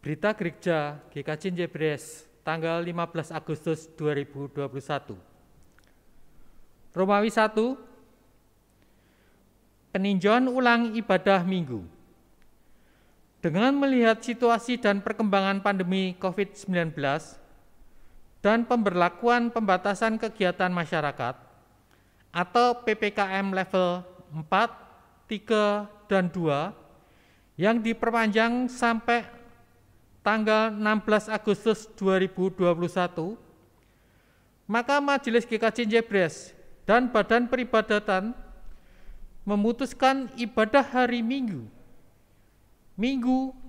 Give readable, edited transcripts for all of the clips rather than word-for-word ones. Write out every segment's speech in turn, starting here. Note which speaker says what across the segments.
Speaker 1: Berita Gereja GKJ Jebres tanggal 15 Agustus 2021. Romawi 1, peninjauan ulang ibadah Minggu. Dengan melihat situasi dan perkembangan pandemi COVID-19 dan pemberlakuan pembatasan kegiatan masyarakat atau PPKM level 4, 3, dan 2 yang diperpanjang sampai tanggal 16 Agustus 2021, maka Majelis GKJ Jebres dan Badan Peribadatan memutuskan ibadah hari Minggu 15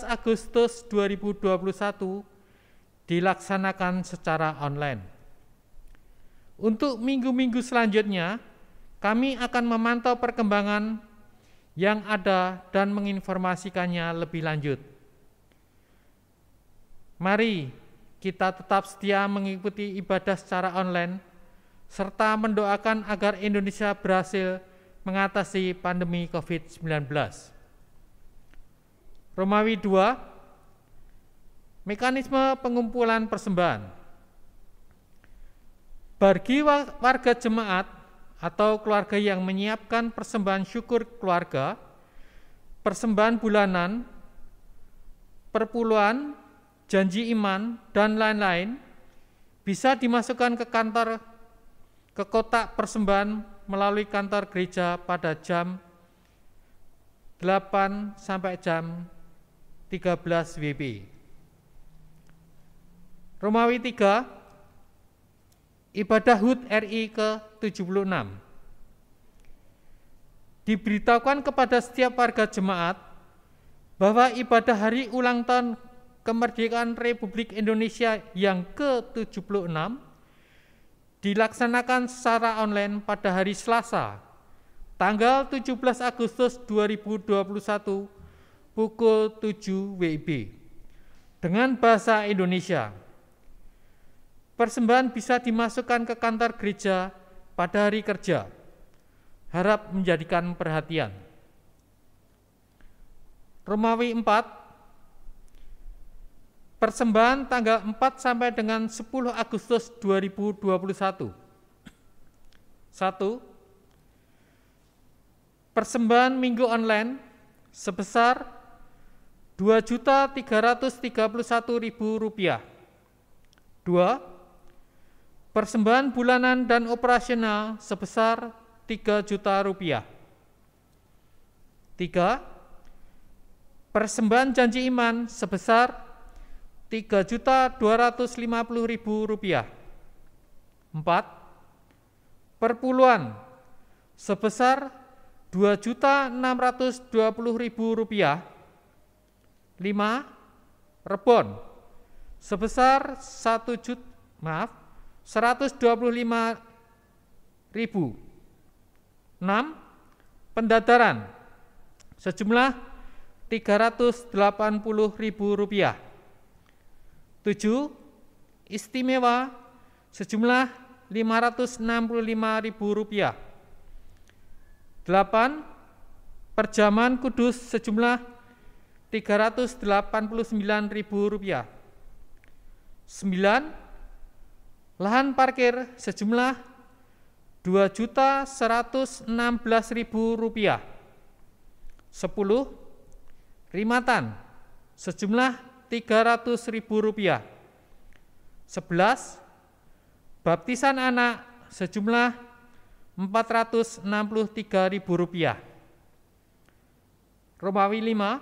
Speaker 1: Agustus 2021 dilaksanakan secara online. Untuk minggu-minggu selanjutnya, kami akan memantau perkembangan yang ada dan menginformasikannya lebih lanjut. Mari kita tetap setia mengikuti ibadah secara online, serta mendoakan agar Indonesia berhasil mengatasi pandemi COVID-19. Romawi 2, mekanisme pengumpulan persembahan. Bagi warga jemaat atau keluarga yang menyiapkan persembahan syukur keluarga, persembahan bulanan, perpuluhan, janji iman, dan lain-lain, bisa dimasukkan ke kotak persembahan melalui kantor gereja pada jam 8 sampai jam 13 WIB. Romawi 3, ibadah HUT RI ke-76. Diberitahukan kepada setiap warga jemaat bahwa ibadah hari ulang tahun kemerdekaan Republik Indonesia yang ke-76 dilaksanakan secara online pada hari Selasa, tanggal 17 Agustus 2021 pukul 7 WIB dengan bahasa Indonesia. Persembahan bisa dimasukkan ke kantor gereja pada hari kerja. Harap menjadikan perhatian. Romawi 4, persembahan tanggal 4 sampai dengan 10 Agustus 2021. 1. Persembahan minggu online sebesar Rp2.331.000. 2. Persembahan bulanan dan operasional sebesar Rp3 juta. 3. Persembahan janji iman sebesar Rp3.250.000. 4. Perpuluhan sebesar Rp2.620.000. 5. Rebon sebesar Rp125.000. 6. Pendadaran sejumlah Rp380.000. 7. Istimewa sejumlah Rp565.000. 8. Perjamuan kudus sejumlah Rp389.000. 9. Lahan parkir sejumlah Rp2.116.000. 10. Rimatan sejumlah Rp300.000. 11. Baptisan anak sejumlah Rp463.000. Romawi 5,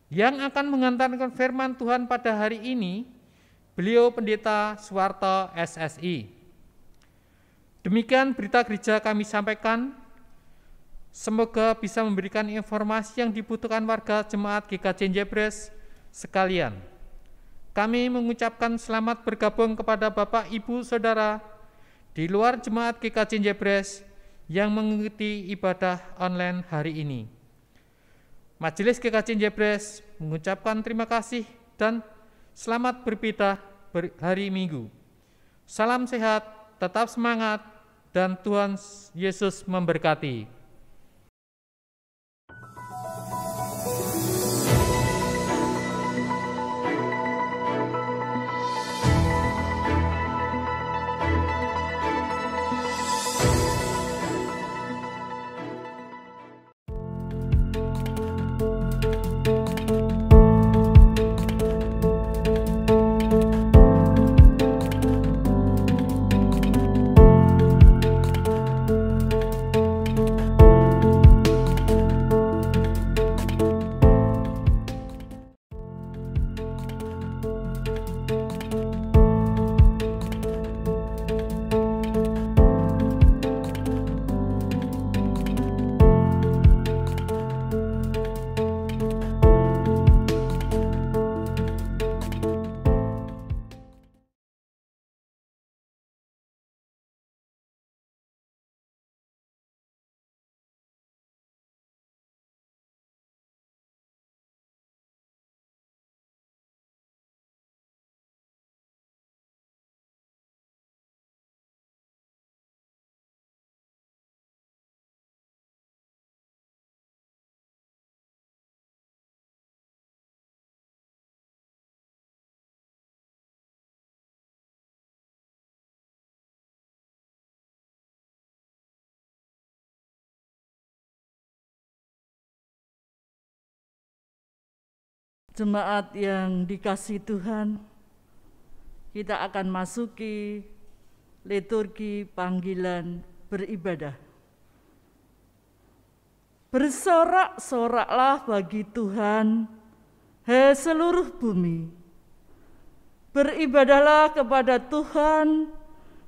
Speaker 1: yang akan mengantarkan firman Tuhan pada hari ini, beliau Pendeta Suwarto SSI. Demikian berita gereja kami sampaikan. Semoga bisa memberikan informasi yang dibutuhkan warga jemaat GKJ Jebres sekalian. Kami mengucapkan selamat bergabung kepada Bapak, Ibu, Saudara di luar jemaat GKJ Jebres yang mengikuti ibadah online hari ini. Majelis GKJ Jebres mengucapkan terima kasih dan selamat beribadah hari Minggu. Salam sehat, tetap semangat, dan Tuhan Yesus memberkati.
Speaker 2: Jemaat yang dikasihi Tuhan, kita akan masuki liturgi panggilan beribadah. Bersorak-soraklah bagi Tuhan, hai seluruh bumi. Beribadahlah kepada Tuhan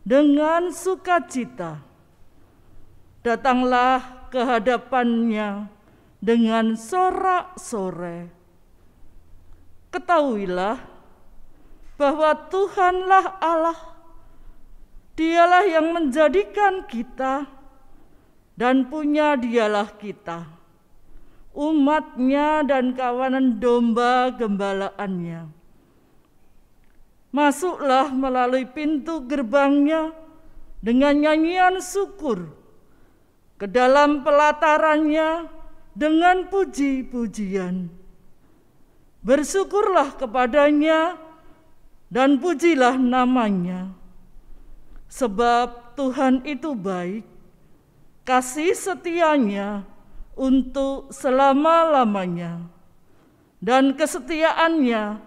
Speaker 2: dengan sukacita. Datanglah ke hadapannya dengan sorak-sorai. Ketahuilah bahwa Tuhanlah Allah, Dialah yang menjadikan kita dan punya Dialah kita, umat-Nya dan kawanan domba gembalaannya. Masuklah melalui pintu gerbang-Nya dengan nyanyian syukur, ke dalam pelataran-Nya dengan puji-pujian. Bersyukurlah kepada-Nya dan pujilah nama-Nya. Sebab Tuhan itu baik, kasih setia-Nya untuk selama-lamanya, dan kesetiaan-Nya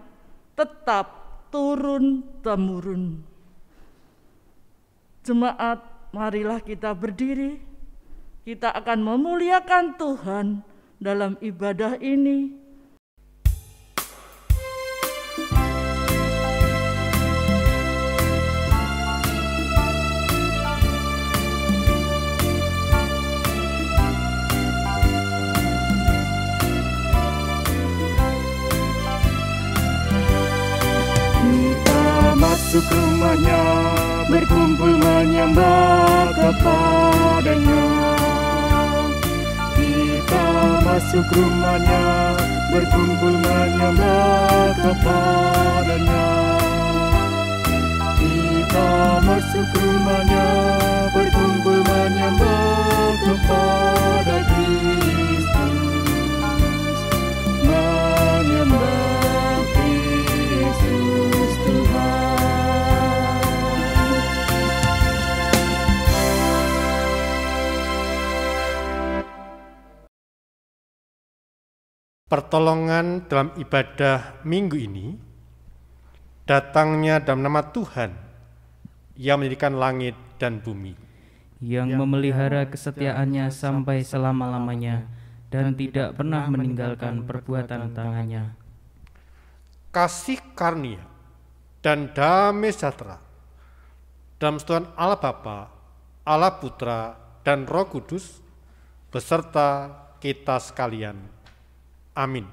Speaker 2: tetap turun-temurun. Jemaat, marilah kita berdiri. Kita akan memuliakan Tuhan dalam ibadah ini.
Speaker 3: Masuk rumahnya, berkumpul menyembah kepada-Nya. Kita masuk rumahnya, berkumpul menyembah kepada-Nya. Kita masuk rumahnya, berkumpul menyembah kepada Kristus. Menyembah Kristus Tuhan.
Speaker 4: Pertolongan dalam ibadah minggu ini datangnya dalam nama Tuhan yang mendirikan langit dan bumi,
Speaker 5: yang memelihara kesetiaan-Nya sampai selama-lamanya dan tidak pernah meninggalkan perbuatan tangan-Nya.
Speaker 4: Kasih karunia dan damai sejahtera dalam Tuhan Allah Bapa, Allah Putra, dan Roh Kudus beserta kita sekalian. Amin.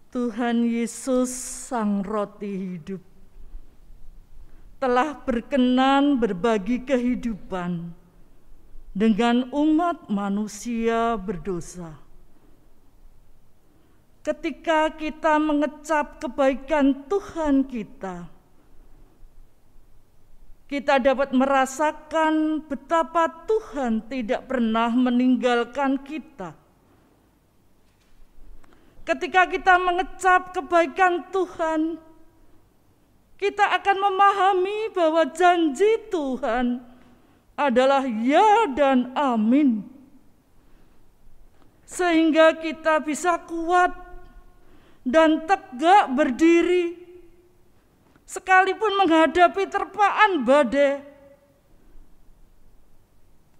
Speaker 2: Tuhan Yesus, Sang Roti Hidup, telah berkenan berbagi kehidupan dengan umat manusia berdosa. Ketika kita mengecap kebaikan Tuhan kita dapat merasakan betapa Tuhan tidak pernah meninggalkan kita. Ketika kita mengecap kebaikan Tuhan, kita akan memahami bahwa janji Tuhan adalah ya dan amin. Sehingga kita bisa kuat dan tegak berdiri, sekalipun menghadapi terpaan badai.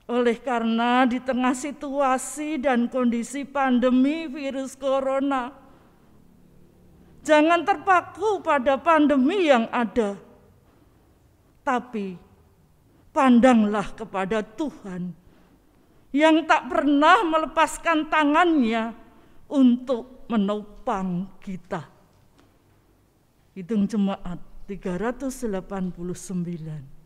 Speaker 2: Oleh karena di tengah situasi dan kondisi pandemi virus corona, jangan terpaku pada pandemi yang ada, tapi pandanglah kepada Tuhan yang tak pernah melepaskan tangan-Nya untuk menopang kita. Hitung jemaat 389.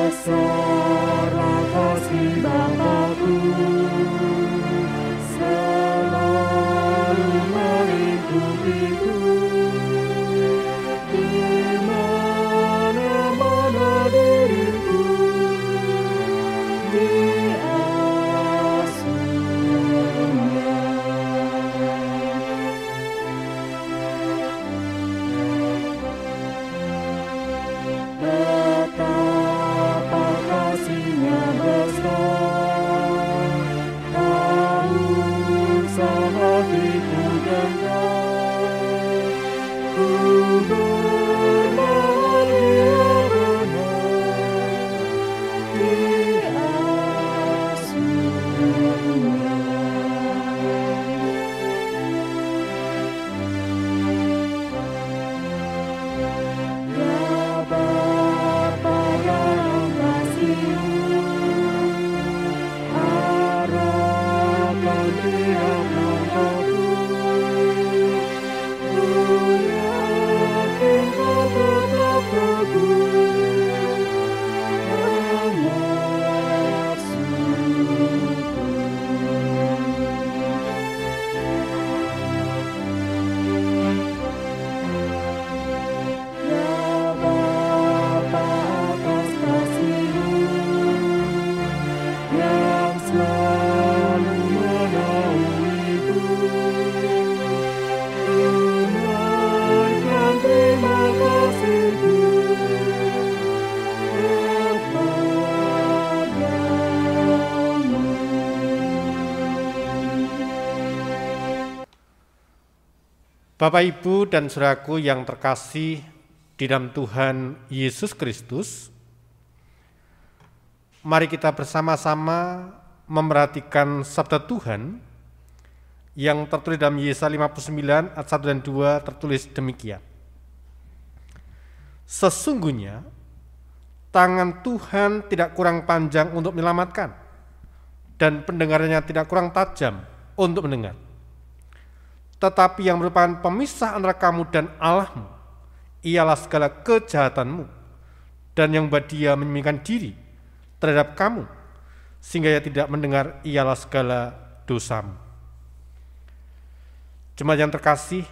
Speaker 3: Besarlah kasih Bapa-Ku, selalu melingkupiku, di mana-mana diriku diasuhnya. Betapa kasih-Nya besar, tak usah hatiku gentar, ku berbahagia benar diasuhnya. Ya Bapa dalam kasih-Mu, arahkan tiap langkahku, ku yakin Kau tetap teguh mengasuhku. Ya Bapa atas kasih-Mu yang selalu menaungiku, tunaikan terima kasih-Ku kepadamu.
Speaker 4: Bapak, Ibu, dan saudaraku yang terkasih di dalam Tuhan Yesus Kristus, mari kita bersama-sama memperhatikan sabda Tuhan yang tertulis dalam Yesaya 59 ayat 1 dan 2 tertulis demikian. Sesungguhnya tangan Tuhan tidak kurang panjang untuk menyelamatkan, dan pendengarannya tidak kurang tajam untuk mendengar. Tetapi yang merupakan pemisah antara kamu dan Allahmu ialah segala kejahatanmu, dan yang membuat Dia menyembunyikan diri terhadap kamu, sehingga Ia tidak mendengar ialah segala dosamu. Jemaat yang terkasih,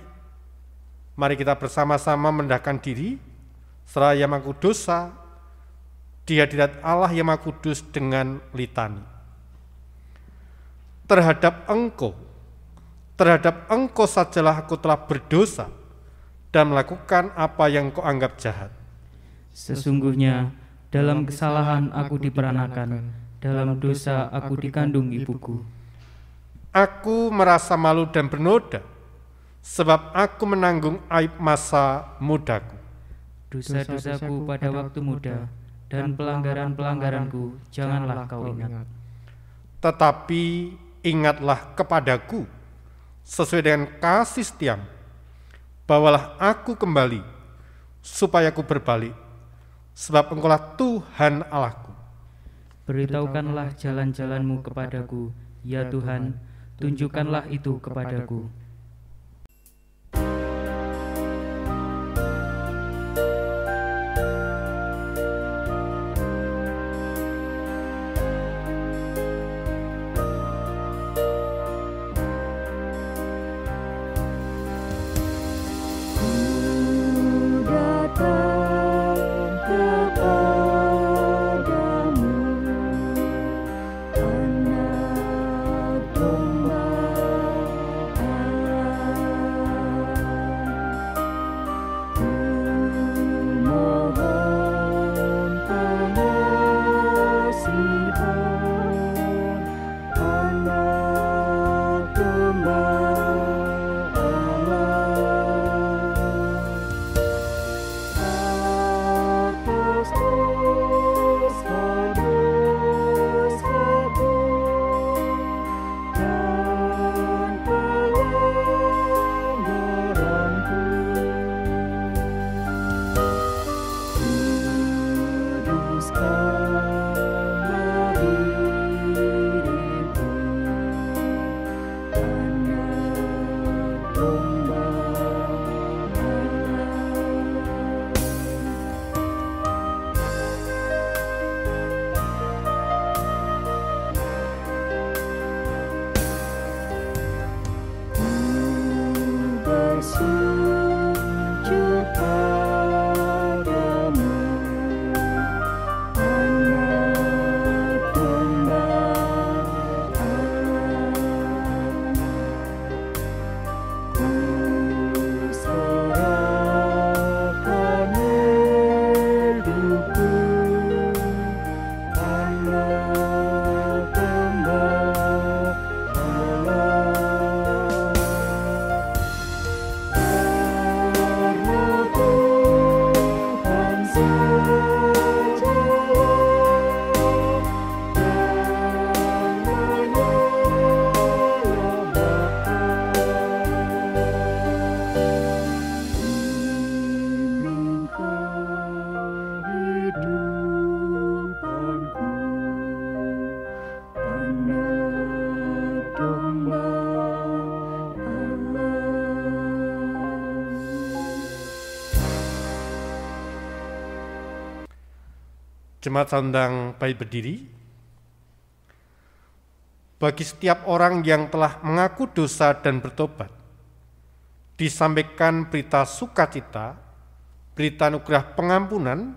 Speaker 4: mari kita bersama-sama merendahkan diri seraya mengaku dosa di hadirat Allah yang Maha Kudus dengan litani. Terhadap Engkau sajalah aku telah berdosa dan melakukan apa yang Kau anggap jahat.
Speaker 5: Sesungguhnya dalam kesalahan aku diperanakan, dalam dosa aku dikandung ibuku.
Speaker 4: Aku merasa malu dan bernoda, sebab aku menanggung aib masa mudaku.
Speaker 5: Dosa-dosaku pada waktu muda dan pelanggaran-pelanggaranku janganlah Kau ingat.
Speaker 4: Tetapi ingatlah kepadaku sesuai dengan kasih setiamu, bawalah aku kembali supaya aku berbalik, sebab Engkaulah Tuhan Allahku.
Speaker 5: Beritahukanlah jalan-jalan-Mu kepadaku, ya Tuhan, tunjukkanlah itu kepadaku.
Speaker 3: Anak domba
Speaker 4: Jemaat saya undang baik berdiri. Bagi setiap orang yang telah mengaku dosa dan bertobat, disampaikan berita sukacita, berita anugerah pengampunan,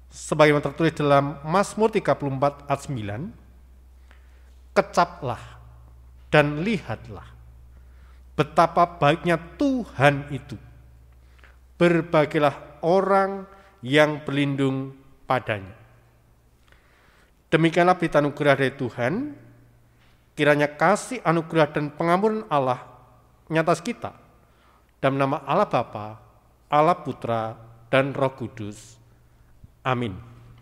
Speaker 4: sebagaimana tertulis dalam Mazmur 34 ayat 9, kecaplah dan lihatlah betapa baiknya Tuhan itu. Berbahagialah orang yang berlindung padanya. Demikianlah berita anugerah dari Tuhan. Kiranya kasih anugerah dan pengampunan Allah nyata kita dalam nama Allah Bapa, Allah Putra, dan Roh Kudus. Amin.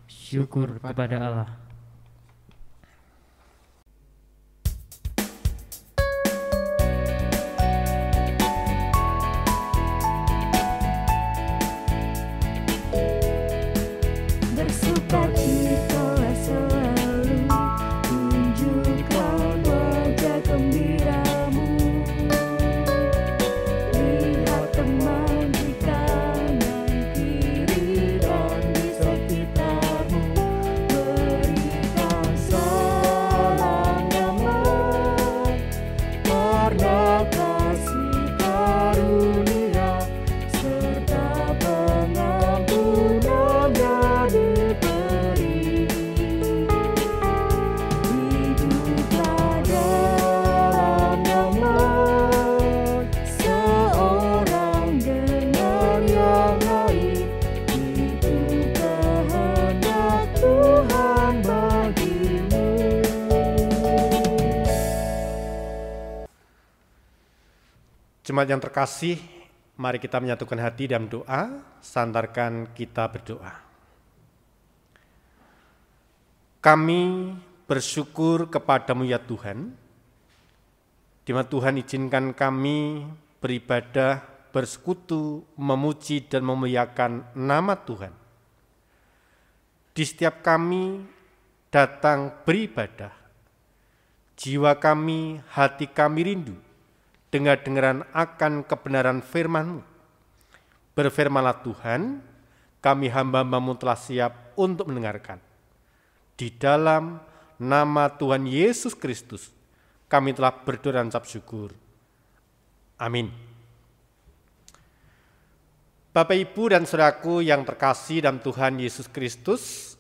Speaker 5: Syukur kepada Allah.
Speaker 3: Bersukacitalah selalu, tunjukkan wajah gembiramu. Lihat teman di kanan kiri dan di sekitarmu. Berikan salam damai, karena kasih karunia serta pengampunan yang diberi. Hiduplah dalam damai, seorang dengan yang lain. Itu kehendak Tuhan bagimu.
Speaker 4: Jemaat yang terkasih, mari kita menyatukan hati dalam doa, sandarkan kita berdoa. Kami bersyukur kepadamu ya Tuhan, di mana Tuhan izinkan kami beribadah, bersekutu, memuji dan memuliakan nama Tuhan. Di setiap kami datang beribadah, jiwa kami, hati kami rindu dengar-dengaran akan kebenaran firman-Mu. Berfirmanlah Tuhan, kami hamba-Mu telah siap untuk mendengarkan. Di dalam nama Tuhan Yesus Kristus, kami telah berdoa dan ucap syukur. Amin. Bapak, Ibu, dan saudaraku yang terkasih dalam Tuhan Yesus Kristus,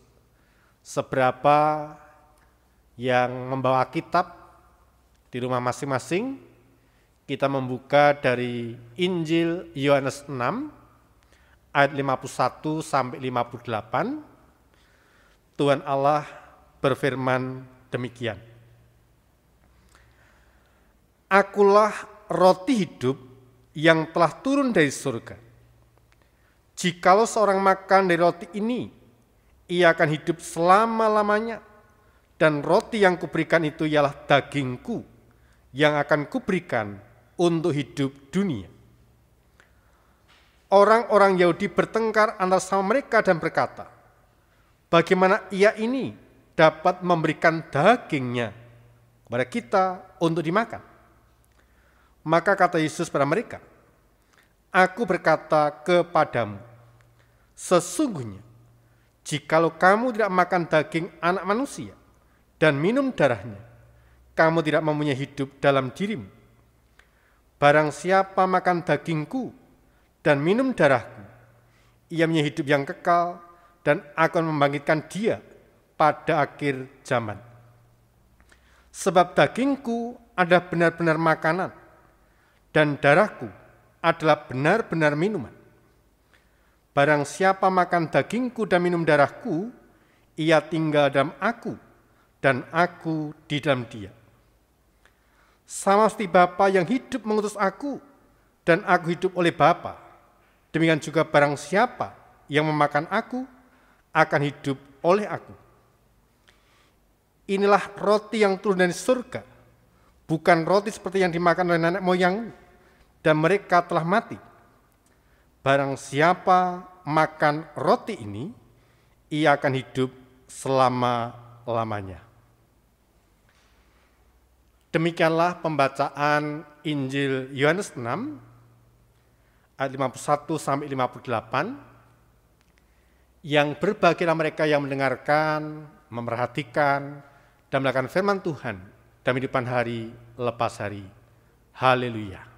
Speaker 4: seberapa yang membawa kitab di rumah masing-masing, kita membuka dari Injil Yohanes 6 ayat 51 sampai 58. Tuhan Allah berfirman demikian. Akulah roti hidup yang telah turun dari surga. Jikalau seorang makan dari roti ini, ia akan hidup selama-lamanya. Dan roti yang kuberikan itu ialah dagingku yang akan kuberikan untuk hidup dunia. Orang-orang Yahudi bertengkar antara sama mereka dan berkata, bagaimana ia ini dapat memberikan dagingnya kepada kita untuk dimakan? Maka kata Yesus pada mereka, aku berkata kepadamu, sesungguhnya jikalau kamu tidak makan daging anak manusia dan minum darahnya, kamu tidak mempunyai hidup dalam dirimu. Barang siapa makan dagingku dan minum darahku, ia mempunyai hidup yang kekal dan akan membangkitkan dia pada akhir zaman. Sebab dagingku adalah benar-benar makanan dan darahku adalah benar-benar minuman. Barang siapa makan dagingku dan minum darahku, ia tinggal dalam aku dan aku di dalam dia. Sama seperti Bapa yang hidup mengutus aku dan aku hidup oleh Bapa, demikian juga barang siapa yang memakan aku akan hidup oleh aku. Inilah roti yang turun dari surga, bukan roti seperti yang dimakan oleh nenek moyang dan mereka telah mati. Barang siapa makan roti ini, ia akan hidup selama-lamanya. Demikianlah pembacaan Injil Yohanes 6 ayat 51 sampai 58. Yang berbahagialah mereka yang mendengarkan, memerhatikan, dan melakukan firman Tuhan dalam kehidupan hari lepas hari. Haleluya.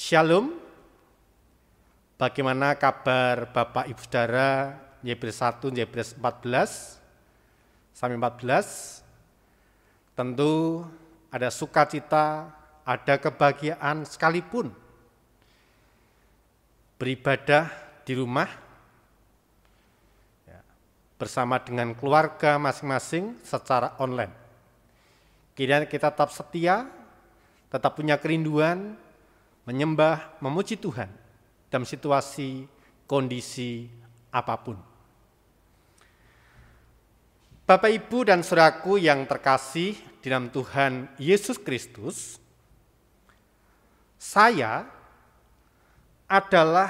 Speaker 4: Shalom. Bagaimana kabar Bapak Ibu Saudara Yebrus 1, Yebrus 14 sampai 14? Tentu ada sukacita, ada kebahagiaan sekalipun beribadah di rumah bersama dengan keluarga masing-masing secara online. Kiranya kita tetap setia, tetap punya kerinduan, menyembah, memuji Tuhan dalam situasi, kondisi apapun. Bapak, Ibu, dan saudaraku yang terkasih di dalam Tuhan Yesus Kristus, saya adalah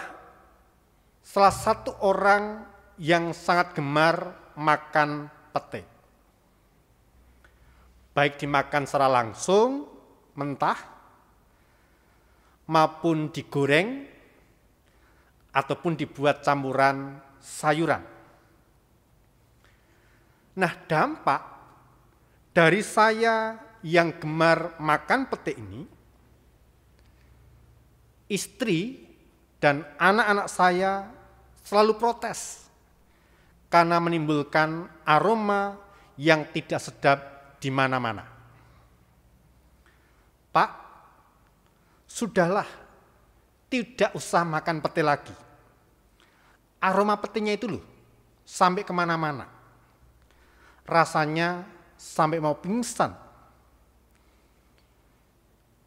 Speaker 4: salah satu orang yang sangat gemar makan pete. Baik dimakan secara langsung, mentah, maupun digoreng, ataupun dibuat campuran sayuran. Nah, dampak dari saya yang gemar makan pete ini, istri dan anak-anak saya selalu protes karena menimbulkan aroma yang tidak sedap di mana-mana. Pak, sudahlah, tidak usah makan pete lagi. Aroma petenya itu loh, sampai kemana-mana. Rasanya sampai mau pingsan.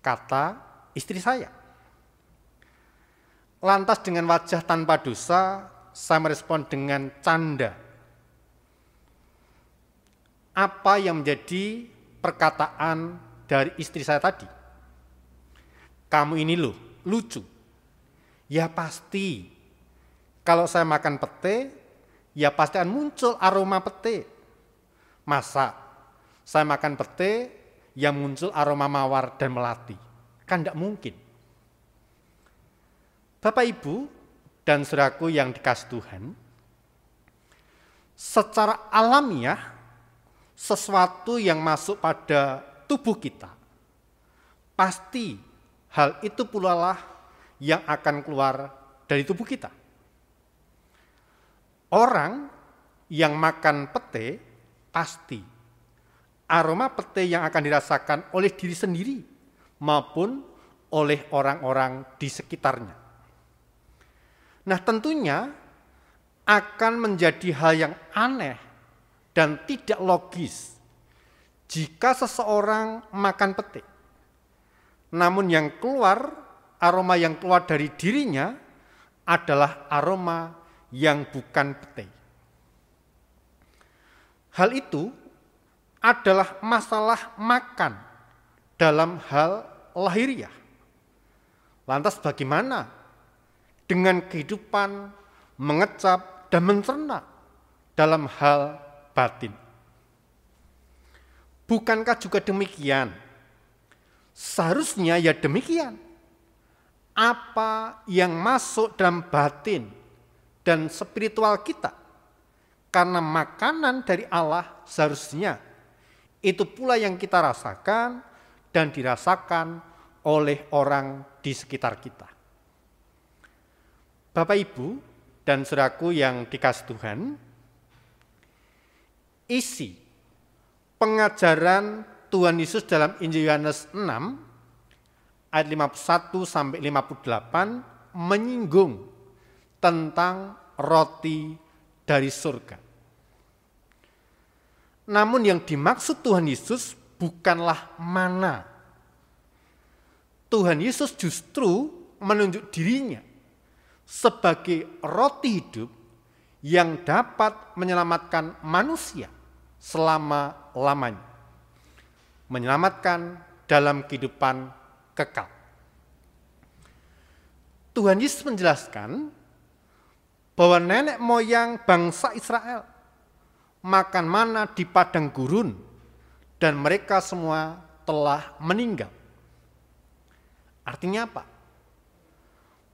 Speaker 4: Kata istri saya. Lantas dengan wajah tanpa dosa, saya merespon dengan canda. Apa yang menjadi perkataan dari istri saya tadi? Kamu ini loh, lucu. Ya pasti, kalau saya makan pete, ya pasti akan muncul aroma pete. Masa saya makan pete, ya muncul aroma mawar dan melati? Kan tidak mungkin. Bapak, Ibu, dan saudaraku yang dikasihi Tuhan, secara alamiah, sesuatu yang masuk pada tubuh kita, pasti hal itu pula lah yang akan keluar dari tubuh kita. Orang yang makan pete pasti aroma pete yang akan dirasakan oleh diri sendiri maupun oleh orang-orang di sekitarnya. Nah, tentunya akan menjadi hal yang aneh dan tidak logis jika seseorang makan pete. Namun yang keluar, aroma yang keluar dari dirinya adalah aroma yang bukan pete. Hal itu adalah masalah makan dalam hal lahiriah. Lantas bagaimana dengan kehidupan mengecap dan mencerna dalam hal batin? Bukankah juga demikian? Seharusnya ya demikian. Apa yang masuk dalam batin dan spiritual kita, karena makanan dari Allah seharusnya itu pula yang kita rasakan dan dirasakan oleh orang di sekitar kita. Bapak, Ibu, dan saudaraku yang dikasihi Tuhan, isi pengajaran Tuhan Yesus dalam Injil Yohanes 6 ayat 51 sampai 58 menyinggung tentang roti dari surga. Namun yang dimaksud Tuhan Yesus bukanlah mana. Tuhan Yesus justru menunjuk dirinya sebagai roti hidup yang dapat menyelamatkan manusia selama-lamanya. Menyelamatkan dalam kehidupan kekal. Tuhan Yesus menjelaskan bahwa nenek moyang bangsa Israel makan mana di padang gurun dan mereka semua telah meninggal. Artinya apa?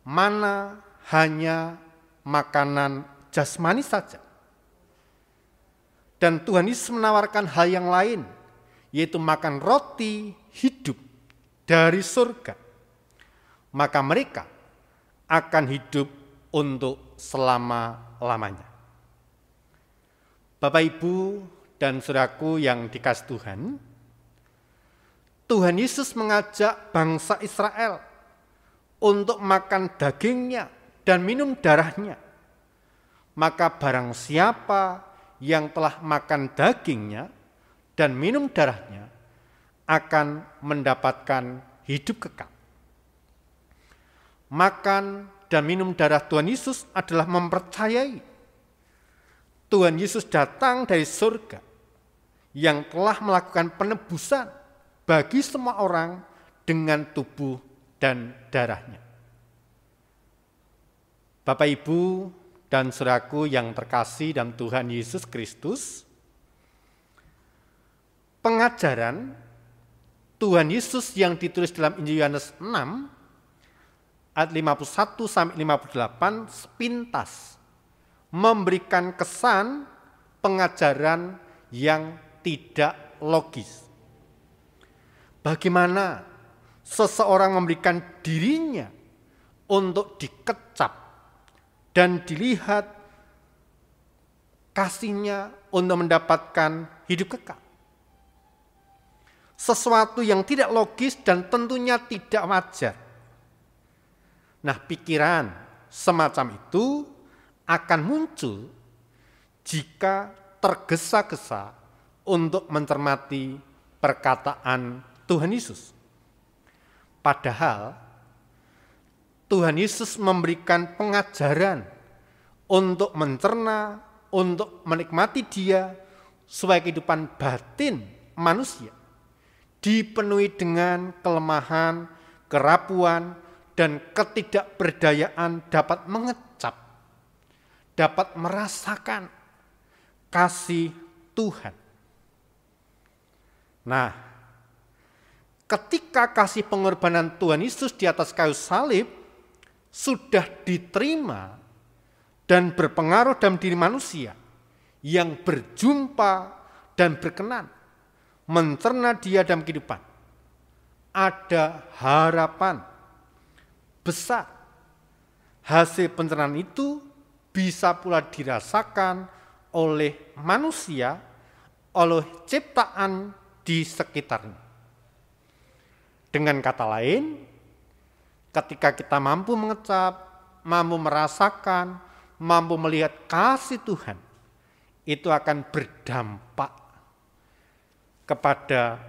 Speaker 4: Mana hanya makanan jasmani saja. Dan Tuhan Yesus menawarkan hal yang lain, yaitu makan roti hidup dari surga. Maka mereka akan hidup untuk selama-lamanya. Bapak, Ibu, dan saudaraku yang dikasihi Tuhan, Tuhan Yesus mengajak bangsa Israel untuk makan dagingnya dan minum darahnya. Maka barang siapa yang telah makan dagingnya dan minum darahnya akan mendapatkan hidup kekal. Makan dan minum darah Tuhan Yesus adalah mempercayai Tuhan Yesus datang dari surga yang telah melakukan penebusan bagi semua orang dengan tubuh dan darahnya. Bapak, Ibu, dan saudaraku yang terkasih dalam Tuhan Yesus Kristus, pengajaran Tuhan Yesus yang ditulis dalam Injil Yohanes 6 ayat 51 sampai 58 sepintas memberikan kesan pengajaran yang tidak logis. Bagaimana seseorang memberikan dirinya untuk dikecap dan dilihat kasihnya untuk mendapatkan hidup kekal. Sesuatu yang tidak logis dan tentunya tidak wajar. Nah, pikiran semacam itu akan muncul jika tergesa-gesa untuk mencermati perkataan Tuhan Yesus. Padahal Tuhan Yesus memberikan pengajaran untuk mencerna, untuk menikmati Dia supaya kehidupan batin manusia dipenuhi dengan kelemahan, kerapuan, dan ketidakberdayaan dapat mengecap, dapat merasakan kasih Tuhan. Nah, ketika kasih pengorbanan Tuhan Yesus di atas kayu salib sudah diterima dan berpengaruh dalam diri manusia yang berjumpa dan berkenan mencerna Dia dalam kehidupan, ada harapan besar. Hasil pencernaan itu bisa pula dirasakan oleh manusia, oleh ciptaan di sekitarnya. Dengan kata lain, ketika kita mampu mengecap, mampu merasakan, mampu melihat kasih Tuhan, itu akan berdampak kepada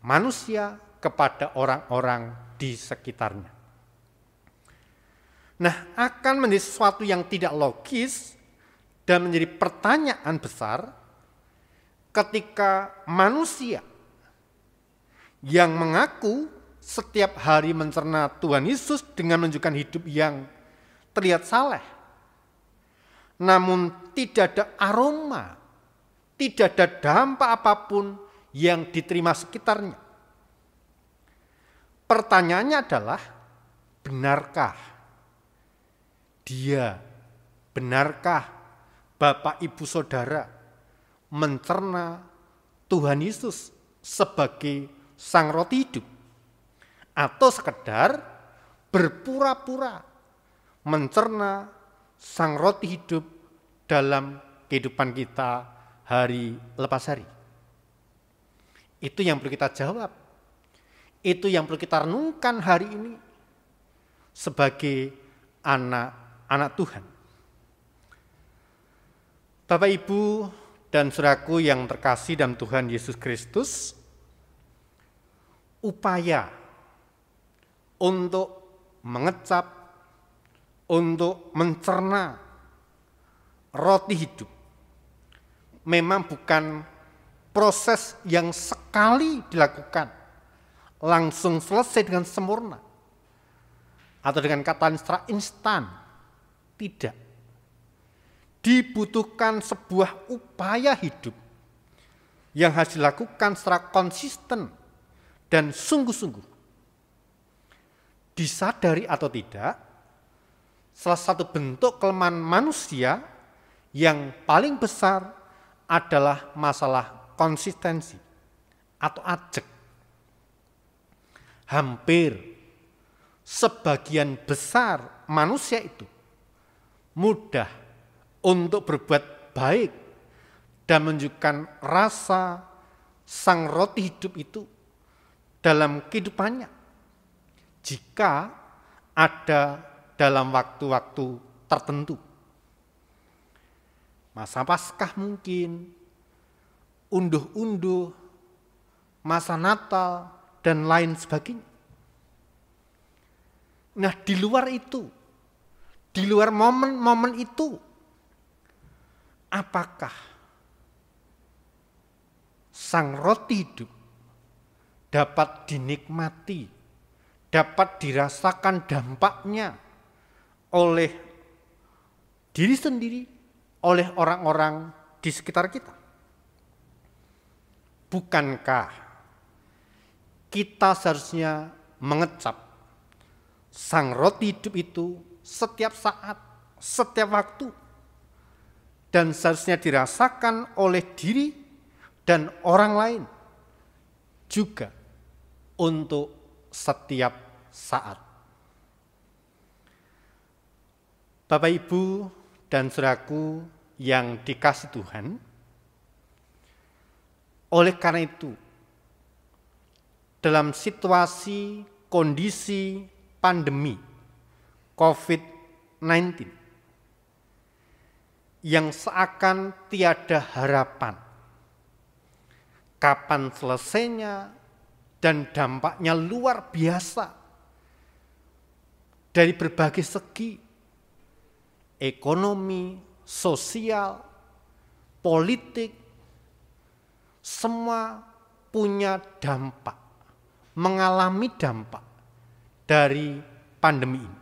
Speaker 4: manusia, kepada orang-orang di sekitarnya. Nah, akan menjadi sesuatu yang tidak logis dan menjadi pertanyaan besar ketika manusia yang mengaku setiap hari mencerna Tuhan Yesus dengan menunjukkan hidup yang terlihat saleh, namun tidak ada aroma, tidak ada dampak apapun yang diterima sekitarnya. Pertanyaannya adalah, benarkah dia, benarkah Bapak Ibu Saudara mencerna Tuhan Yesus sebagai Sang Roti Hidup? Atau sekedar berpura-pura mencerna Sang Roti Hidup dalam kehidupan kita hari lepas hari? Itu yang perlu kita jawab. Itu yang perlu kita renungkan hari ini sebagai anak-anak Tuhan. Bapak, Ibu, dan saudaraku yang terkasih dalam Tuhan Yesus Kristus, upaya untuk mengecap, untuk mencerna roti hidup memang bukan proses yang sekali dilakukan langsung selesai dengan sempurna atau dengan kata secara instan. Tidak. Dibutuhkan sebuah upaya hidup yang harus dilakukan secara konsisten dan sungguh-sungguh. Disadari atau tidak, salah satu bentuk kelemahan manusia yang paling besar adalah masalah konsistensi atau ajek. Hampir sebagian besar manusia itu mudah untuk berbuat baik dan menunjukkan rasa sang roti hidup itu dalam kehidupannya jika ada dalam waktu-waktu tertentu. Masa Paskah mungkin, unduh-unduh, masa Natal, dan lain sebagainya. Nah, di luar itu, di luar momen-momen itu, apakah sang roti hidup dapat dinikmati, dapat dirasakan dampaknya oleh diri sendiri, oleh orang-orang di sekitar kita? Bukankah kita seharusnya mengecap sang roti hidup itu setiap saat, setiap waktu, dan seharusnya dirasakan oleh diri dan orang lain juga untuk setiap saat. Bapak, Ibu, dan saudaraku yang dikasihi Tuhan, oleh karena itu, dalam situasi kondisi pandemi COVID-19 yang seakan tiada harapan, kapan selesainya dan dampaknya luar biasa dari berbagai segi, ekonomi, sosial, politik, semua punya dampak, mengalami dampak dari pandemi ini.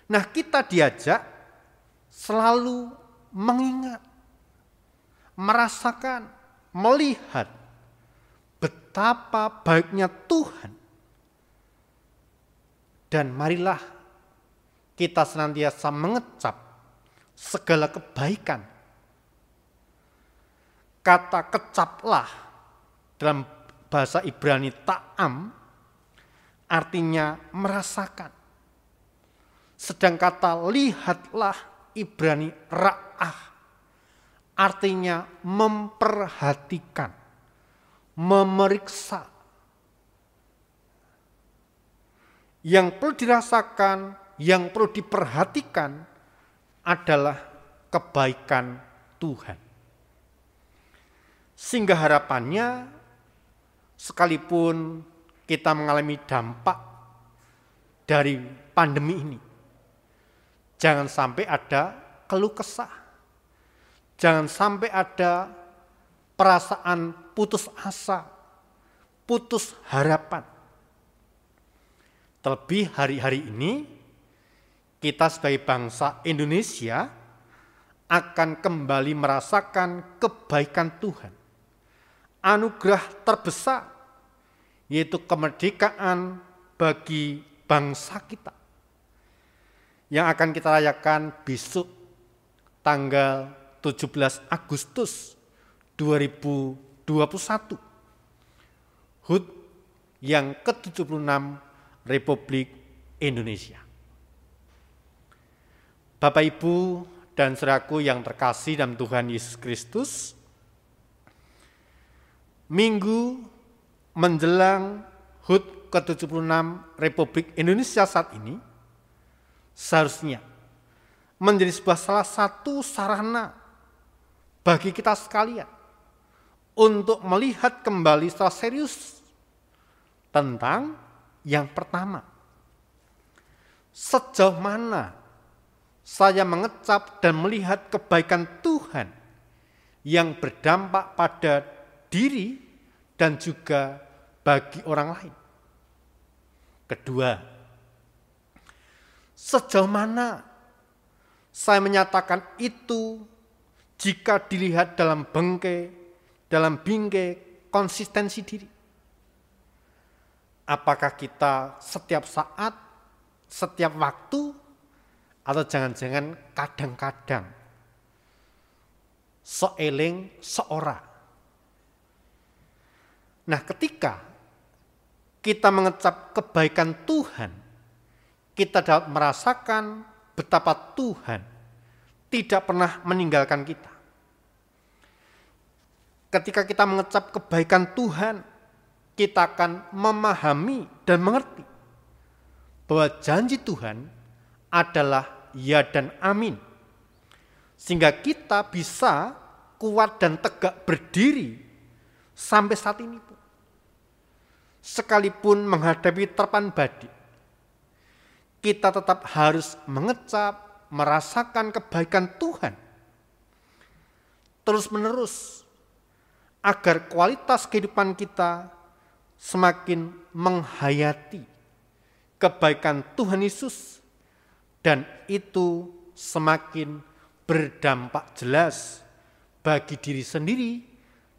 Speaker 4: Nah, kita diajak selalu mengingat, merasakan, melihat betapa baiknya Tuhan. Dan marilah kita senantiasa mengecap segala kebaikan. Kata kecaplah dalam bahasa Ibrani ta'am artinya merasakan. Sedang kata lihatlah Ibrani ra'ah artinya memperhatikan, memeriksa. Yang perlu dirasakan, yang perlu diperhatikan adalah kebaikan Tuhan. Sehingga harapannya sekalipun kita mengalami dampak dari pandemi ini, jangan sampai ada keluh kesah, jangan sampai ada perasaan putus asa, putus harapan. Terlebih hari-hari ini kita sebagai bangsa Indonesia akan kembali merasakan kebaikan Tuhan. Anugerah terbesar yaitu kemerdekaan bagi bangsa kita yang akan kita rayakan besok tanggal 17 Agustus 2021, HUT yang ke-76 Republik Indonesia. Bapak, Ibu, dan saudaraku yang terkasih dalam Tuhan Yesus Kristus, minggu menjelang HUT ke-76 Republik Indonesia saat ini seharusnya menjadi sebuah salah satu sarana bagi kita sekalian untuk melihat kembali secara serius tentang yang pertama. Sejauh mana saya mengecap dan melihat kebaikan Tuhan yang berdampak pada diri dan juga bagi orang lain. Kedua, sejauh mana saya menyatakan itu jika dilihat dalam bingkai konsistensi diri. Apakah kita setiap saat, setiap waktu, atau jangan-jangan kadang-kadang seeling seora. Nah, ketika kita mengecap kebaikan Tuhan, kita dapat merasakan betapa Tuhan tidak pernah meninggalkan kita. Ketika kita mengecap kebaikan Tuhan, kita akan memahami dan mengerti bahwa janji Tuhan adalah ya dan amin. Sehingga kita bisa kuat dan tegak berdiri sampai saat ini pun. Sekalipun menghadapi terpan badai, kita tetap harus mengecap, merasakan kebaikan Tuhan terus-menerus, agar kualitas kehidupan kita semakin menghayati kebaikan Tuhan Yesus, dan itu semakin berdampak jelas bagi diri sendiri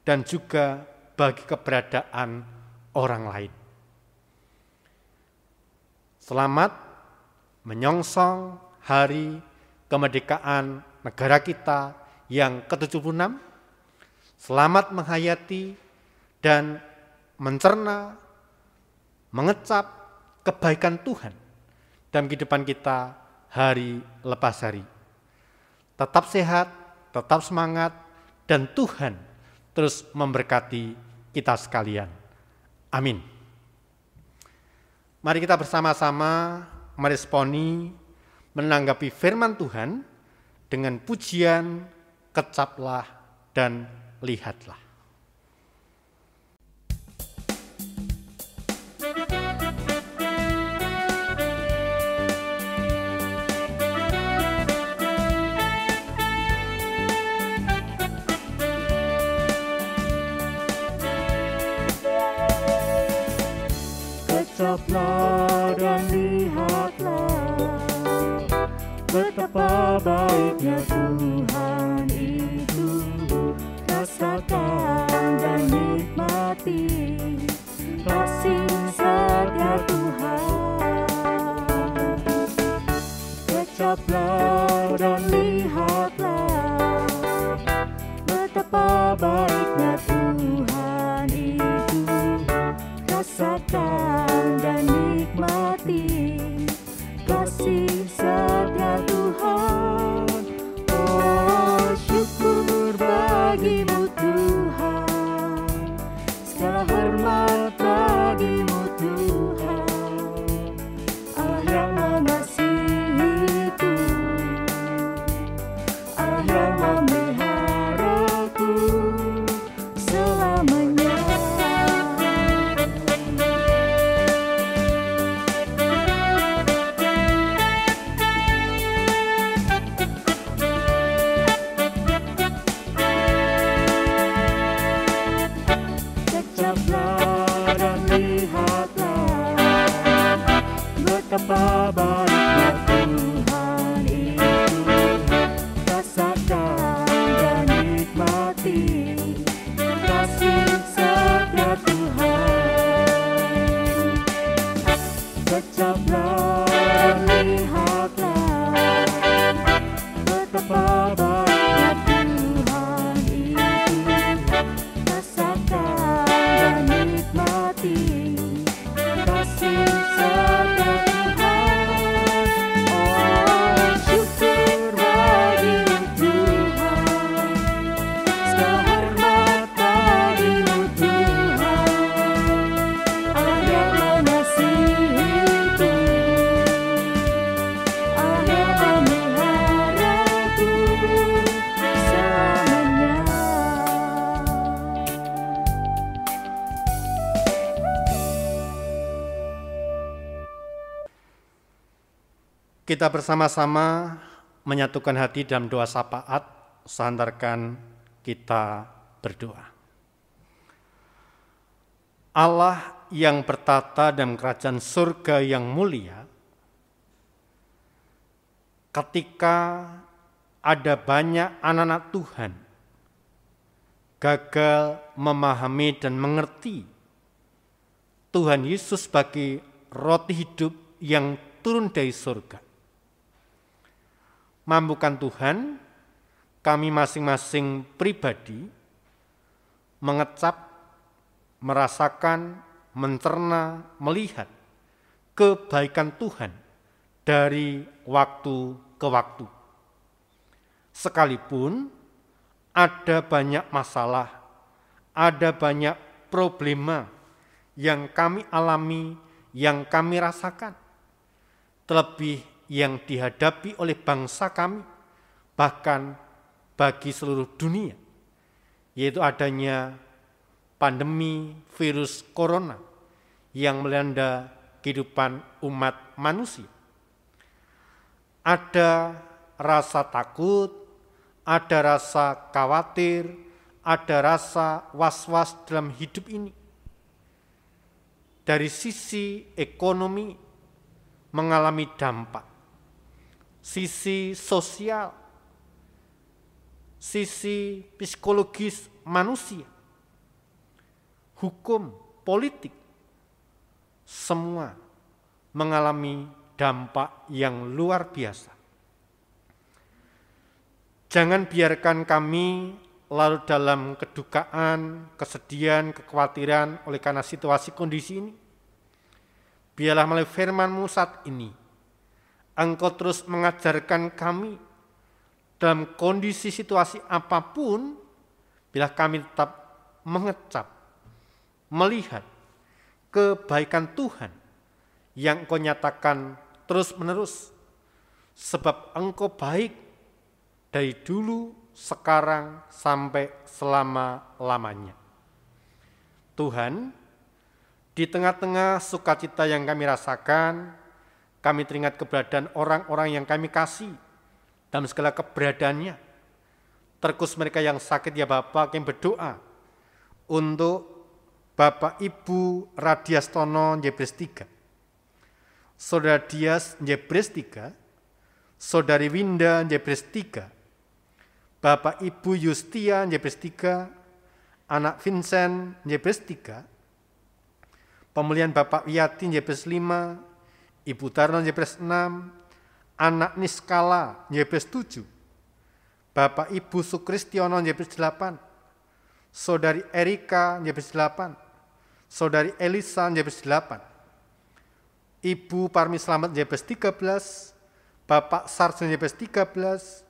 Speaker 4: dan juga bagi keberadaan orang lain. Selamat menyongsong hari kemerdekaan negara kita yang ke-76. Selamat menghayati dan mencerna, mengecap kebaikan Tuhan dalam kehidupan kita hari lepas hari. Tetap sehat, tetap semangat, dan Tuhan terus memberkati kita sekalian. Amin. Mari kita bersama-sama meresponi, menanggapi firman Tuhan dengan pujian, kecaplah dan lihatlah.
Speaker 3: Kecaplah dan lihatlah betapa baiknya Tuhan itu. Rasakan dan nikmati kasih setia Tuhan. Kecaplah dan lihatlah betapa baiknya Tuhan itu. Rasakan dan nikmati kasih setia Tuhan. Oh, syukur bagimu Tuhan, segala hormat bagimu Tuhan, Allah yang mengasihiku, Allah yang memeliharaku selamanya.
Speaker 4: Kita bersama-sama menyatukan hati dalam doa syafaat, seantarkan kita berdoa. Allah yang bertata dalam kerajaan surga yang mulia, ketika ada banyak anak-anak Tuhan gagal memahami dan mengerti Tuhan Yesus sebagai roti hidup yang turun dari surga. Mampukan Tuhan kami masing-masing pribadi mengecap, merasakan, mencerna, melihat kebaikan Tuhan dari waktu ke waktu. Sekalipun ada banyak masalah, ada banyak problema yang kami alami, yang kami rasakan, terlebih yang dihadapi oleh bangsa kami, bahkan bagi seluruh dunia, yaitu adanya pandemi virus corona yang melanda kehidupan umat manusia. Ada rasa takut, ada rasa khawatir, ada rasa was-was dalam hidup ini. Dari sisi ekonomi mengalami dampak, sisi sosial, sisi psikologis manusia, hukum, politik, semua mengalami dampak yang luar biasa. Jangan biarkan kami larut dalam kedukaan, kesedihan, kekhawatiran oleh karena situasi kondisi ini. Biarlah melalui firman-Mu saat ini, Engkau terus mengajarkan kami dalam kondisi situasi apapun, bila kami tetap mengecap, melihat kebaikan Tuhan yang Engkau nyatakan terus-menerus, sebab Engkau baik dari dulu, sekarang, sampai selama-lamanya. Tuhan, di tengah-tengah sukacita yang kami rasakan, kami teringat keberadaan orang-orang yang kami kasih dalam segala keberadaannya. Terkhusus mereka yang sakit, ya Bapak, kami berdoa untuk Bapak Ibu Radiastono Jebres 3, Saudara Dias Jebres 3, Saudari Winda Jebres 3, Bapak Ibu Justia Jebres 3, Anak Vincent Jebres 3, pemulihan Bapak Wiyati Jebres 5, Ibu Tarno Jebres 6, Anak Niskala Jebres 7, Bapak Ibu Sukristiono Jebres 8, Saudari Erika Jebres 8, Saudari Elisa Jebres 8, Ibu Parmi Slamet Jebres 13, Bapak Sarsen Jebres 13,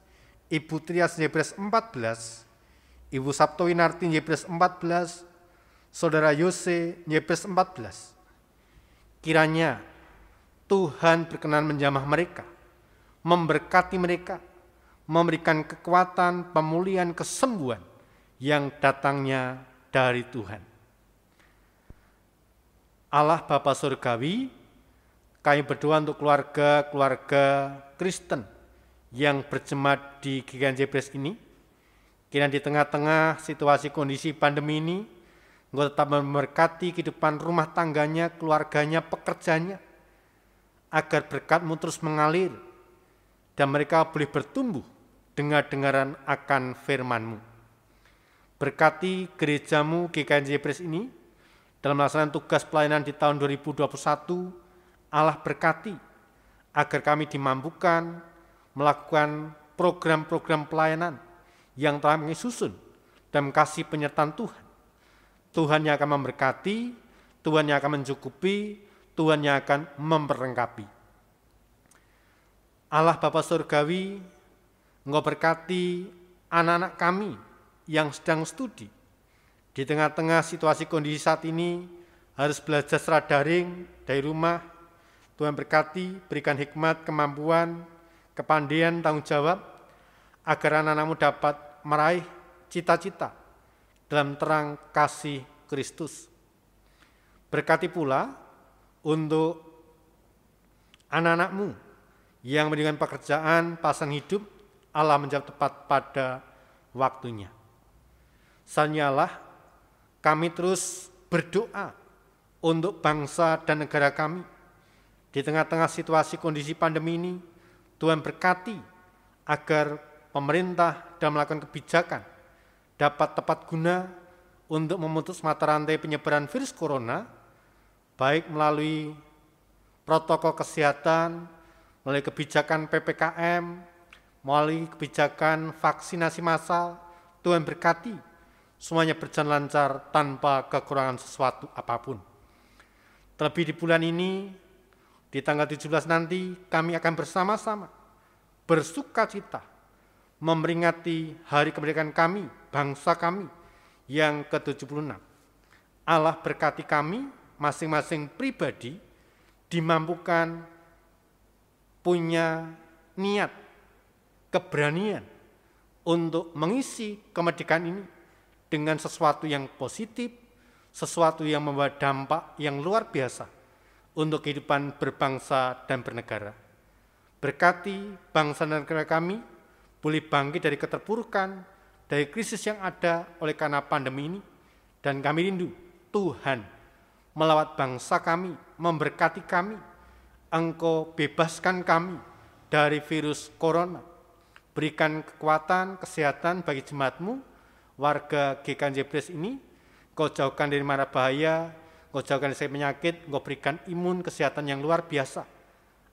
Speaker 4: Ibu Trias Jebres 14, Ibu Sabtowinarti Jebres 14, Saudara Yose Jebres 14. Kiranya Tuhan berkenan menjamah mereka, memberkati mereka, memberikan kekuatan, pemulihan, kesembuhan yang datangnya dari Tuhan. Allah Bapa Surgawi, kami berdoa untuk keluarga-keluarga Kristen yang berjemaat di GKJ Jebres ini. Kiranya di tengah-tengah situasi kondisi pandemi ini, Engkau tetap memberkati kehidupan rumah tangganya, keluarganya, pekerjaannya, agar berkat-Mu terus mengalir dan mereka boleh bertumbuh dengar-dengaran akan firman-Mu. Berkati gereja-Mu GKJ Jebres ini dalam melaksanakan tugas pelayanan di tahun 2021. Allah berkati agar kami dimampukan melakukan program-program pelayanan yang telah kami susun dan kasih penyertaan Tuhan. Tuhan yang akan memberkati, Tuhan yang akan mencukupi, Tuhan yang akan memperlengkapi. Allah Bapa Surgawi, Engkau berkati anak-anak kami yang sedang studi. Di tengah-tengah situasi kondisi saat ini harus belajar secara daring dari rumah. Tuhan berkati, berikan hikmat, kemampuan, kepandaian, tanggung jawab, agar anak-anak-Mu dapat meraih cita-cita dalam terang kasih Kristus. Berkati pula untuk anak-anak-Mu yang memberikan pekerjaan, pasangan hidup, Allah menjawab tepat pada waktunya. Sanyalah kami terus berdoa untuk bangsa dan negara kami. Di tengah-tengah situasi kondisi pandemi ini, Tuhan berkati agar pemerintah dalam melakukan kebijakan dapat tepat guna untuk memutus mata rantai penyebaran virus corona, baik melalui protokol kesehatan, melalui kebijakan PPKM, melalui kebijakan vaksinasi massal. Tuhan berkati semuanya berjalan lancar tanpa kekurangan sesuatu apapun. Terlebih di bulan ini, di tanggal 17 nanti, kami akan bersama-sama bersukacita memperingati hari kemerdekaan kami, bangsa kami yang ke-76. Allah berkati kami, masing-masing pribadi, dimampukan punya niat, keberanian untuk mengisi kemerdekaan ini dengan sesuatu yang positif, sesuatu yang membawa dampak yang luar biasa untuk kehidupan berbangsa dan bernegara. Berkati bangsa dan negara kami boleh bangkit dari keterpurukan, dari krisis yang ada oleh karena pandemi ini, dan kami rindu Tuhan melawat bangsa kami, memberkati kami. Engkau bebaskan kami dari virus corona. Berikan kekuatan, kesehatan bagi jemaat-Mu, warga GKJ Bless ini. Kau jauhkan dari mara bahaya, Kau jauhkan dari penyakit, Kau berikan imun kesehatan yang luar biasa.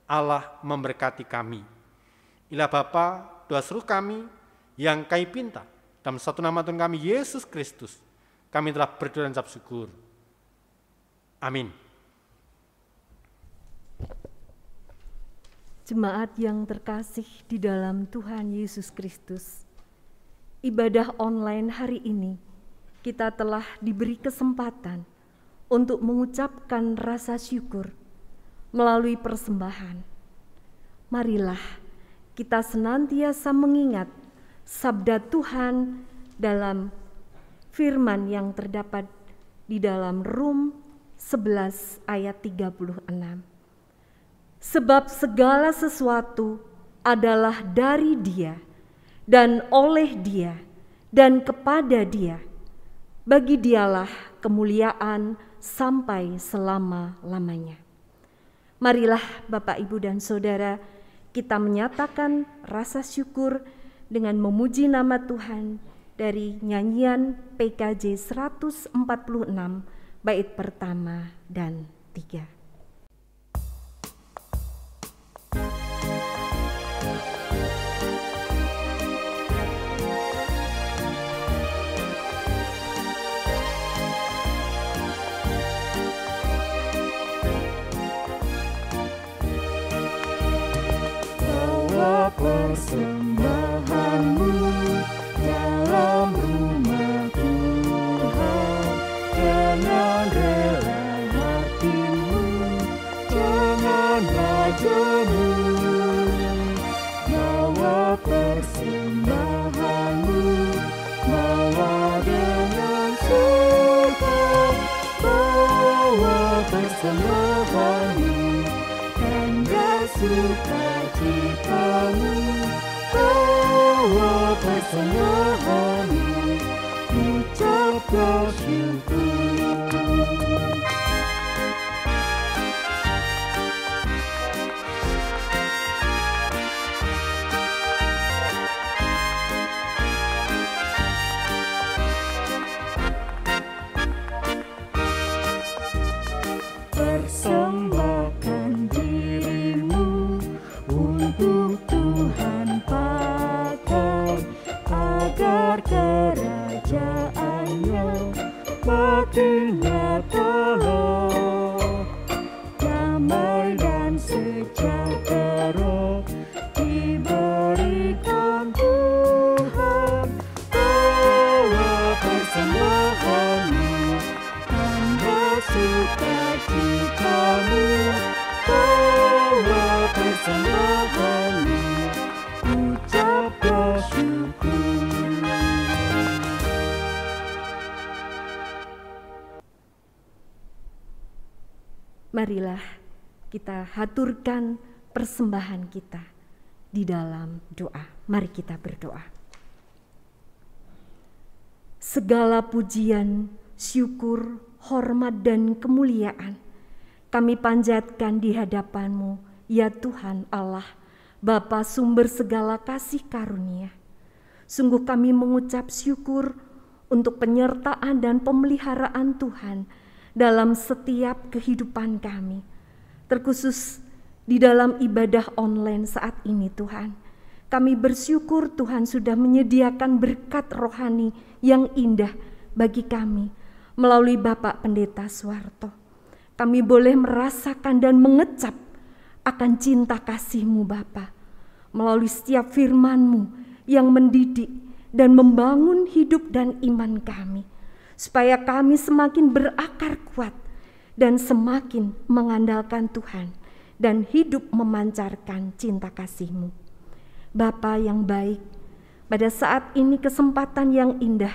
Speaker 4: Allah memberkati kami. Ilah Bapa, doa seru kami yang kami pinta dalam satu nama Tuhan kami, Yesus Kristus. Kami telah berdoa dan ucap syukur. Amin.
Speaker 3: Jemaat yang terkasih di dalam Tuhan Yesus Kristus, ibadah online hari ini kita telah diberi kesempatan untuk mengucapkan rasa syukur melalui persembahan. Marilah kita senantiasa mengingat sabda Tuhan dalam firman yang terdapat di dalam Rum 11 ayat 36. Sebab segala sesuatu adalah dari Dia dan oleh Dia dan kepada Dia. Bagi Dialah kemuliaan sampai selama-lamanya. Marilah Bapak, Ibu, dan Saudara, kita menyatakan rasa syukur dengan memuji nama Tuhan dari nyanyian PKJ 146 bait pertama dan 3.
Speaker 2: Persembahanmu dalam rumah Tuhan, dengan rela hatimu, jangan majemu. Bawa persembahanmu, bawa dengan suka, bawa persembahanmu, tanda sukacitamu. Bawa persembahanmu, ucap bersyukur. Persembahkan dirimu untuk Tuhan pakai, agar kerajaannya makin nyata. Damai dan sejahtera diberikan Tuhan. Bawa persembahanmu, tanda sukacitamu. Bawa persembahanmu, ucap bersyukur.
Speaker 3: Marilah kita haturkan persembahan kita di dalam doa. Mari kita berdoa. Segala pujian, syukur, hormat dan kemuliaan kami panjatkan di hadapan-Mu, ya Tuhan Allah, Bapa sumber segala kasih karunia. Sungguh kami mengucap syukur untuk penyertaan dan pemeliharaan Tuhan dalam setiap kehidupan kami. Terkhusus di dalam ibadah online saat ini Tuhan. Kami bersyukur Tuhan sudah menyediakan berkat rohani yang indah bagi kami melalui Bapak Pendeta Suwarto. Kami boleh merasakan dan mengecap akan cinta kasih-Mu Bapa melalui setiap firman-Mu yang mendidik dan membangun hidup dan iman kami, supaya kami semakin berakar kuat dan semakin mengandalkan Tuhan dan hidup memancarkan cinta kasih-Mu. Bapa yang baik, pada saat ini kesempatan yang indah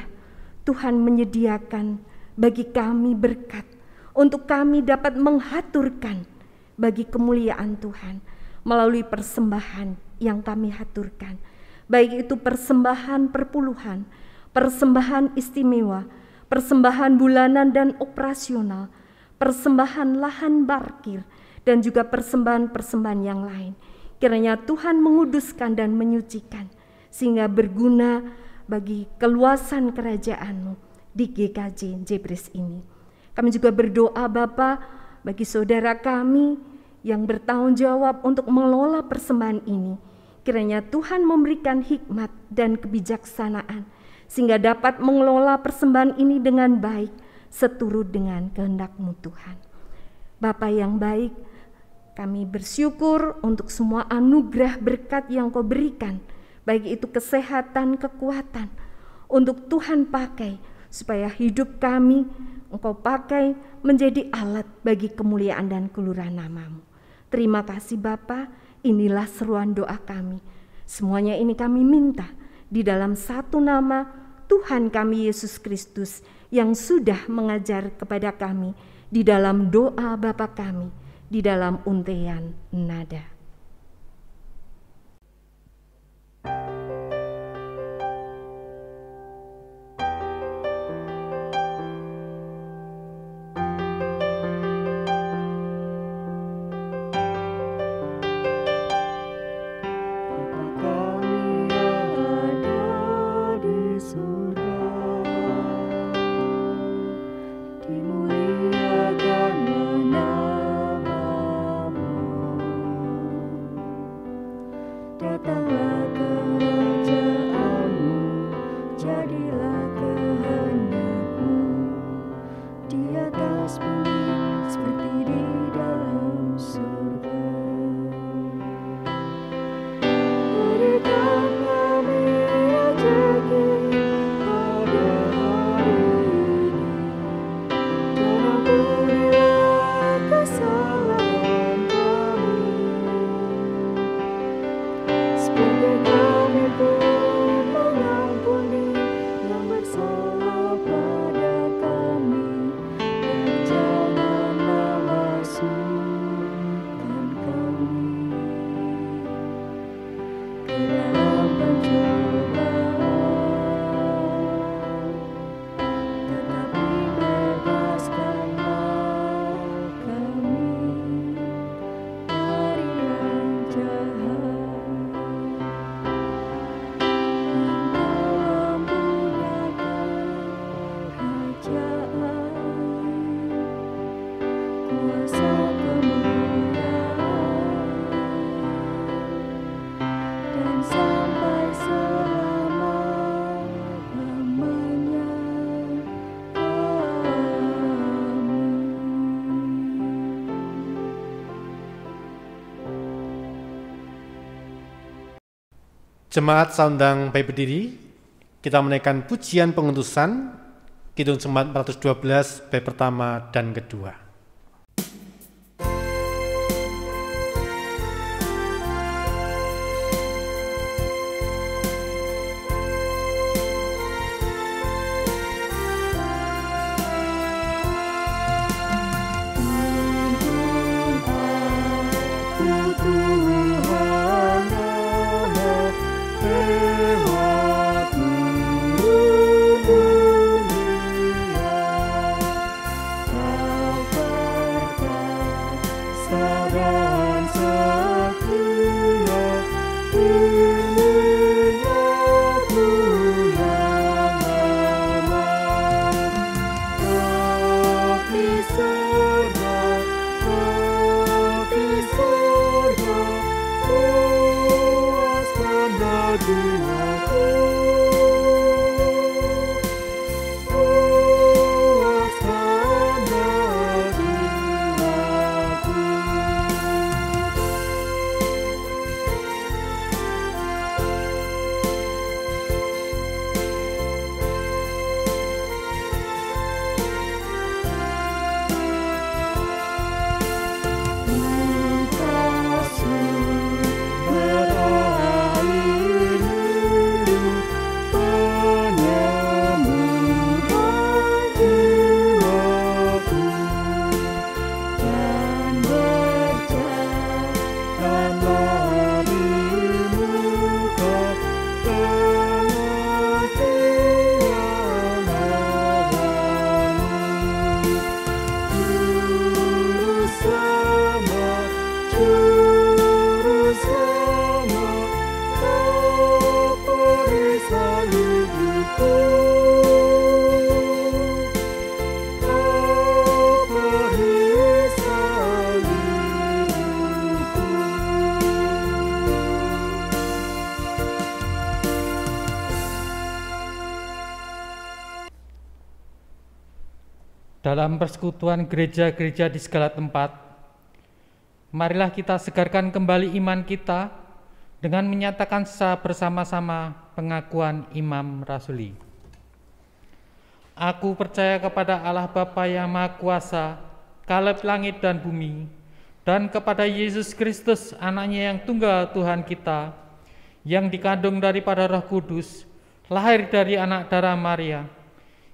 Speaker 3: Tuhan menyediakan bagi kami berkat untuk kami dapat menghaturkan bagi kemuliaan Tuhan melalui persembahan yang kami haturkan, baik itu persembahan perpuluhan, persembahan istimewa, persembahan bulanan dan operasional, persembahan lahan parkir, dan juga persembahan-persembahan yang lain. Kiranya Tuhan menguduskan dan menyucikan sehingga berguna bagi keluasan kerajaan-Mu di GKJ Jebres ini. Kami juga berdoa Bapa bagi saudara kami yang bertanggung jawab untuk mengelola persembahan ini. Kiranya Tuhan memberikan hikmat dan kebijaksanaan sehingga dapat mengelola persembahan ini dengan baik seturut dengan kehendak-Mu Tuhan. Bapa yang baik, kami bersyukur untuk semua anugerah berkat yang Kau berikan, baik itu kesehatan, kekuatan, untuk Tuhan pakai supaya hidup kami Engkau pakai menjadi alat bagi kemuliaan dan keluhuran nama-Mu. Terima kasih Bapa, inilah seruan doa kami. Semuanya ini kami minta di dalam satu nama Tuhan kami Yesus Kristus yang sudah mengajar kepada kami di dalam doa Bapa kami, di dalam untaian nada.
Speaker 4: Jemaat saundang baik berdiri, kita menaikkan pujian pengutusan, Kidung Jemaat 412 bait pertama dan kedua.
Speaker 2: Tuhan
Speaker 1: Dalam persekutuan gereja-gereja di segala tempat, marilah kita segarkan kembali iman kita dengan menyatakan secara bersama-sama pengakuan Imam Rasuli. Aku percaya kepada Allah Bapa yang Maha Kuasa, Kaleb langit dan bumi, dan kepada Yesus Kristus, anaknya yang tunggal Tuhan kita, yang dikandung daripada Roh Kudus, lahir dari anak darah Maria,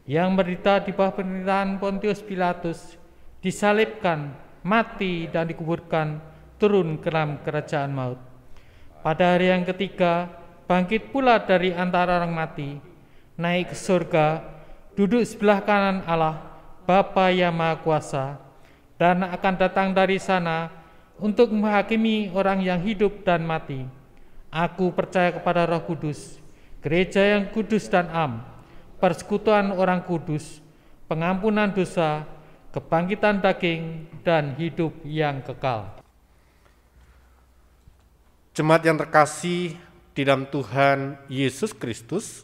Speaker 1: yang menderita di bawah pemerintahan Pontius Pilatus, disalibkan, mati dan dikuburkan, turun ke dalam kerajaan maut. Pada hari yang ketiga, bangkit pula dari antara orang mati, naik ke surga, duduk sebelah kanan Allah, Bapa yang Maha Kuasa, dan akan datang dari sana untuk menghakimi orang yang hidup dan mati. Aku percaya kepada Roh Kudus, gereja yang kudus dan am, persekutuan orang kudus, pengampunan dosa, kebangkitan daging, dan hidup yang kekal.
Speaker 4: Jemaat yang terkasih di dalam Tuhan Yesus Kristus,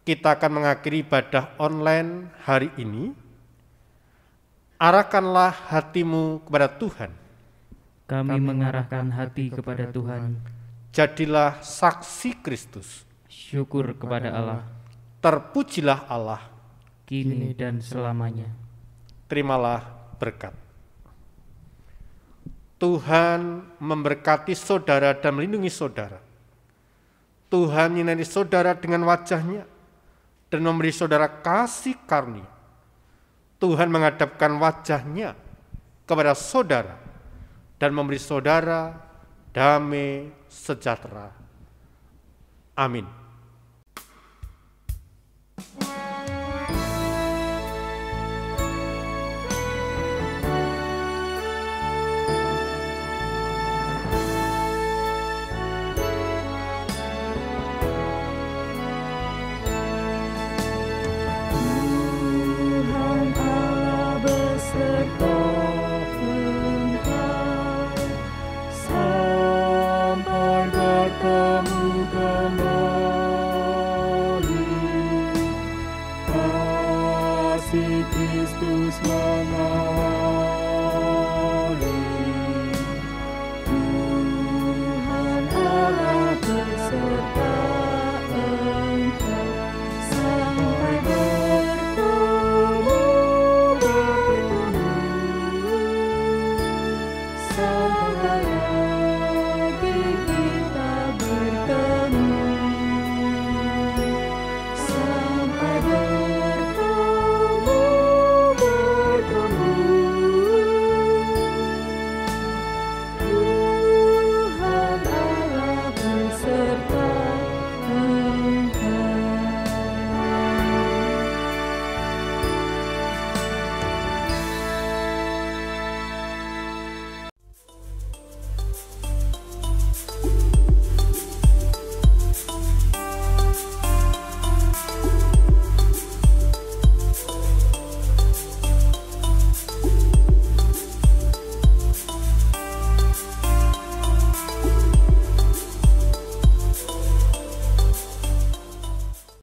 Speaker 4: kita akan mengakhiri ibadah online hari ini. Arahkanlah hatimu kepada Tuhan.
Speaker 5: Kami mengarahkan hati kepada Tuhan.
Speaker 4: Jadilah saksi Kristus.
Speaker 5: Syukur kepada Allah.
Speaker 4: Terpujilah Allah,
Speaker 5: kini dan selamanya.
Speaker 4: Terimalah berkat. Tuhan memberkati saudara dan melindungi saudara. Tuhan menyinari saudara dengan wajah-Nya dan memberi saudara kasih karunia. Tuhan menghadapkan wajah-Nya kepada saudara dan memberi saudara damai sejahtera. Amin.